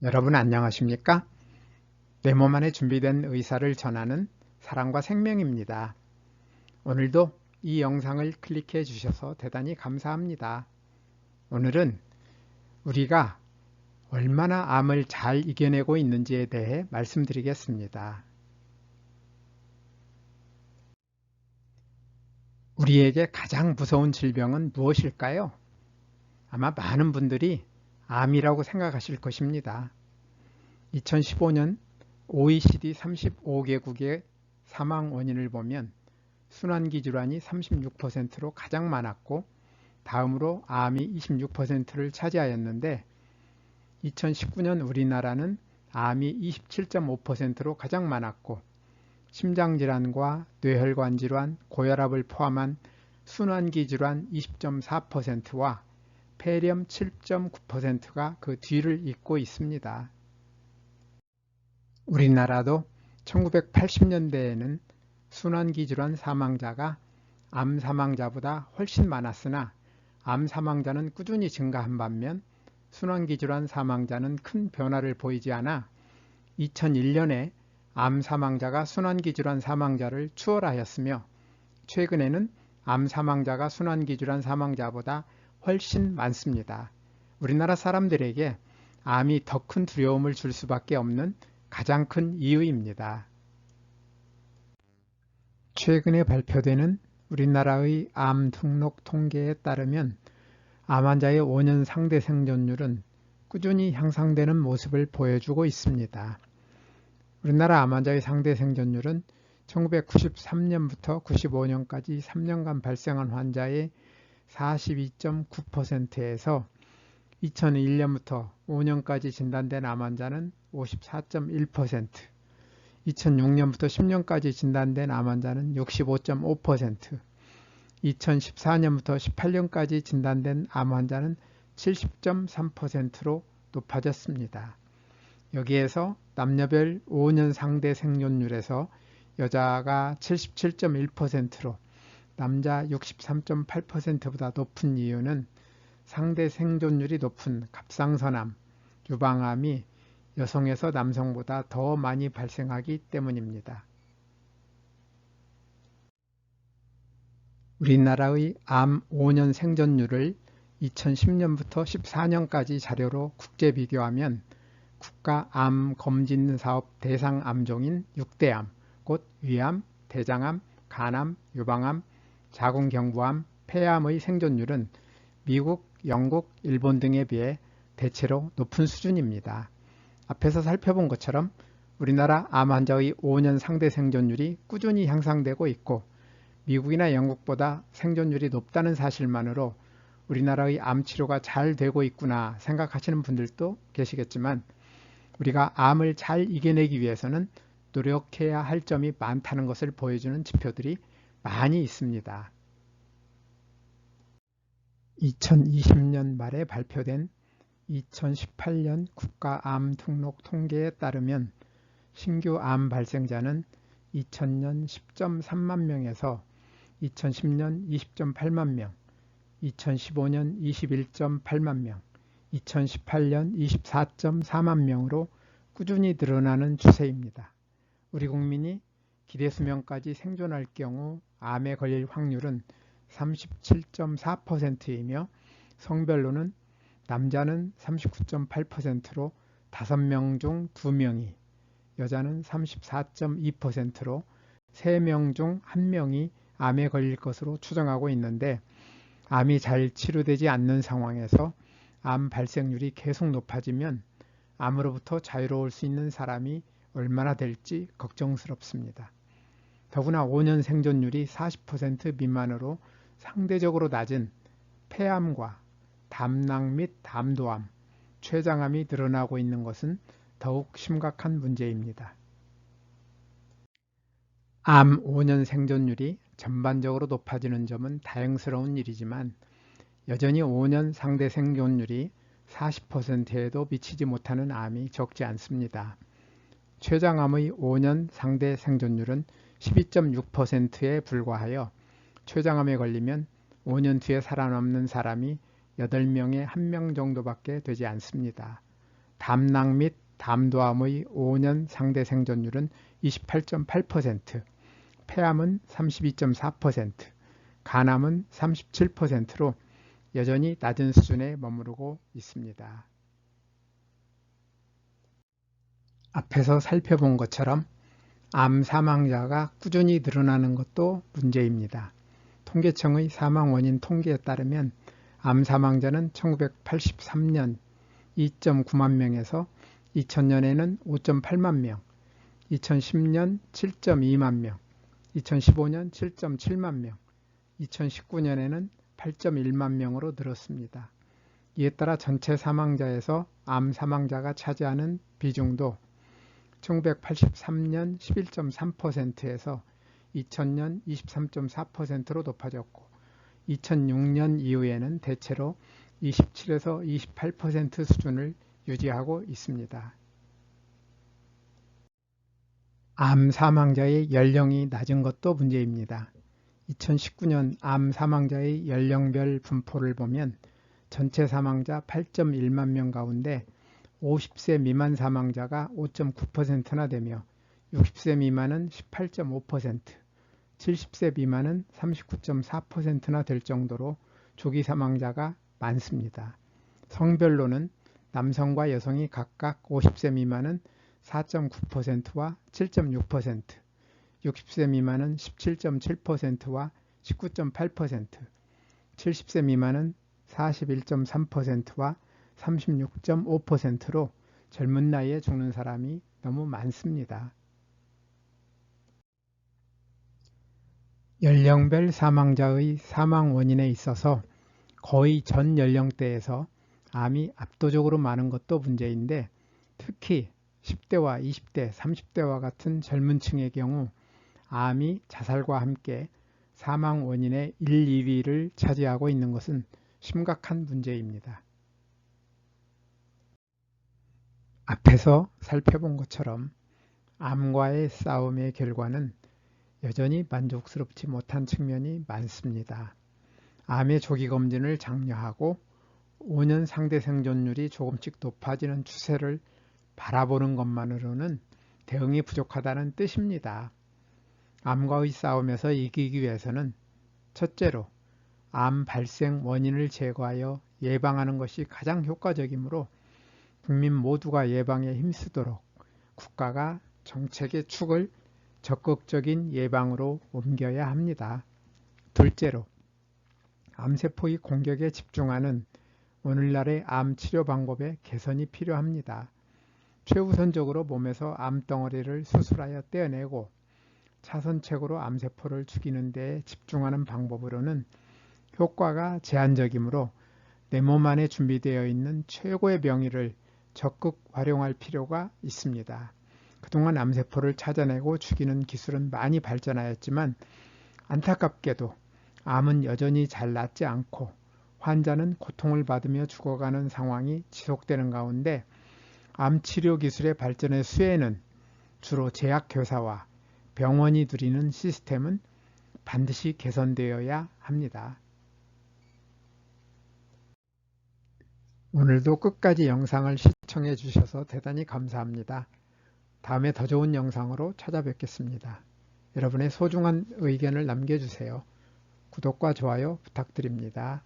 여러분 안녕하십니까? 내 몸 안에 준비된 의사를 전하는 사랑과 생명입니다. 오늘도 이 영상을 클릭해 주셔서 대단히 감사합니다. 오늘은 우리가 얼마나 암을 잘 이겨내고 있는지에 대해 말씀드리겠습니다. 우리에게 가장 무서운 질병은 무엇일까요? 아마 많은 분들이 암이라고 생각하실 것입니다. 2015년 OECD 35개국의 사망 원인을 보면 순환기 질환이 36%로 가장 많았고 다음으로 암이 26%를 차지하였는데 2019년 우리나라는 암이 27.5%로 가장 많았고 심장질환과 뇌혈관 질환, 고혈압을 포함한 순환기 질환 20.4%와 폐렴 7.9%가 그 뒤를 잇고 있습니다. 우리나라도 1980년대에는 순환기 질환 사망자가 암 사망자보다 훨씬 많았으나 암 사망자는 꾸준히 증가한 반면 순환기 질환 사망자는 큰 변화를 보이지 않아 2001년에 암 사망자가 순환기 질환 사망자를 추월하였으며 최근에는 암 사망자가 순환기 질환 사망자보다 훨씬 많습니다. 우리나라 사람들에게 암이 더 큰 두려움을 줄 수밖에 없는 가장 큰 이유입니다. 최근에 발표되는 우리나라의 암 등록 통계에 따르면 암 환자의 5년 상대 생존율은 꾸준히 향상되는 모습을 보여주고 있습니다. 우리나라 암 환자의 상대 생존율은 1993년부터 95년까지 3년간 발생한 환자의 42.9%에서 2001년부터 5년까지 진단된 암 환자는 54.1%, 2006년부터 10년까지 진단된 암 환자는 65.5%, 2014년부터 18년까지 진단된 암 환자는 70.3%로 높아졌습니다. 여기에서 남녀별 5년 상대 생존율에서 여자가 77.1%로 남자 63.8%보다 높은 이유는 상대 생존율이 높은 갑상선암, 유방암이 여성에서 남성보다 더 많이 발생하기 때문입니다. 우리나라의 암 5년 생존율을 2010년부터 14년까지 자료로 국제 비교하면 국가 암 검진 사업 대상 암종인 6대암, 곧 위암, 대장암, 간암, 유방암, 자궁경부암, 폐암의 생존율은 미국, 영국, 일본 등에 비해 대체로 높은 수준입니다. 앞에서 살펴본 것처럼 우리나라 암 환자의 5년 상대 생존율이 꾸준히 향상되고 있고 미국이나 영국보다 생존율이 높다는 사실만으로 우리나라의 암 치료가 잘 되고 있구나 생각하시는 분들도 계시겠지만 우리가 암을 잘 이겨내기 위해서는 노력해야 할 점이 많다는 것을 보여주는 지표들이 많이 있습니다. 2020년 말에 발표된 2018년 국가암 등록 통계에 따르면 신규 암 발생자는 2000년 10.3만 명에서 2010년 20.8만 명, 2015년 21.8만 명, 2018년 24.4만 명으로 꾸준히 늘어나는 추세입니다. 우리 국민이 기대수명까지 생존할 경우 암에 걸릴 확률은 37.4%이며 성별로는 남자는 39.8%로 5명 중 2명이, 여자는 34.2%로 3명 중 1명이 암에 걸릴 것으로 추정하고 있는데 암이 잘 치료되지 않는 상황에서 암 발생률이 계속 높아지면 암으로부터 자유로울 수 있는 사람이 얼마나 될지 걱정스럽습니다. 더구나 5년 생존율이 40% 미만으로 상대적으로 낮은 폐암과 담낭 및 담도암, 췌장암이 늘어나고 있는 것은 더욱 심각한 문제입니다. 암 5년 생존율이 전반적으로 높아지는 점은 다행스러운 일이지만 여전히 5년 상대 생존율이 40%에도 미치지 못하는 암이 적지 않습니다. 췌장암의 5년 상대 생존율은 12.6%에 불과하여 췌장암에 걸리면 5년 뒤에 살아남는 사람이 8명에 1명 정도밖에 되지 않습니다. 담낭 및 담도암의 5년 상대 생존율은 28.8%, 폐암은 32.4%, 간암은 37%로 여전히 낮은 수준에 머무르고 있습니다. 앞에서 살펴본 것처럼 암 사망자가 꾸준히 늘어나는 것도 문제입니다. 통계청의 사망 원인 통계에 따르면 암 사망자는 1983년 2.9만 명에서 2000년에는 5.8만 명, 2010년 7.2만 명, 2015년 7.7만 명, 2019년에는 8.1만 명으로 늘었습니다. 이에 따라 전체 사망자에서 암 사망자가 차지하는 비중도 1983년 11.3%에서 2000년 23.4%로 높아졌고 2006년 이후에는 대체로 27에서 28% 수준을 유지하고 있습니다. 암 사망자의 연령이 낮은 것도 문제입니다. 2019년 암 사망자의 연령별 분포를 보면 전체 사망자 8.1만 명 가운데 50세 미만 사망자가 5.9%나 되며 60세 미만은 18.5%, 70세 미만은 39.4%나 될 정도로 조기 사망자가 많습니다. 성별로는 남성과 여성이 각각 50세 미만은 4.9%와 7.6%, 60세 미만은 17.7%와 19.8%, 70세 미만은 41.3%와 36.5%로 젊은 나이에 죽는 사람이 너무 많습니다. 연령별 사망자의 사망 원인에 있어서 거의 전 연령대에서 암이 압도적으로 많은 것도 문제인데 특히 10대와 20대, 30대와 같은 젊은 층의 경우 암이 자살과 함께 사망 원인의 1, 2위를 차지하고 있는 것은 심각한 문제입니다. 앞에서 살펴본 것처럼 암과의 싸움의 결과는 여전히 만족스럽지 못한 측면이 많습니다. 암의 조기 검진을 장려하고 5년 상대 생존율이 조금씩 높아지는 추세를 바라보는 것만으로는 대응이 부족하다는 뜻입니다. 암과의 싸움에서 이기기 위해서는 첫째로 암 발생 원인을 제거하여 예방하는 것이 가장 효과적이므로 국민 모두가 예방에 힘쓰도록 국가가 정책의 축을 적극적인 예방으로 옮겨야 합니다. 둘째로 암세포의 공격에 집중하는 오늘날의 암 치료 방법의 개선이 필요합니다. 최우선적으로 몸에서 암덩어리를 수술하여 떼어내고 차선책으로 암세포를 죽이는 데에 집중하는 방법으로는 효과가 제한적이므로 내 몸 안에 준비되어 있는 최고의 병의를 적극 활용할 필요가 있습니다. 그동안 암세포를 찾아내고 죽이는 기술은 많이 발전하였지만 안타깝게도 암은 여전히 잘 낫지 않고 환자는 고통을 받으며 죽어가는 상황이 지속되는 가운데 암치료 기술의 발전의 수혜는 주로 제약회사와 병원이 누리는 시스템은 반드시 개선되어야 합니다. 오늘도 끝까지 영상을 시청해 주셔서 대단히 감사합니다. 다음에 더 좋은 영상으로 찾아뵙겠습니다. 여러분의 소중한 의견을 남겨주세요. 구독과 좋아요 부탁드립니다.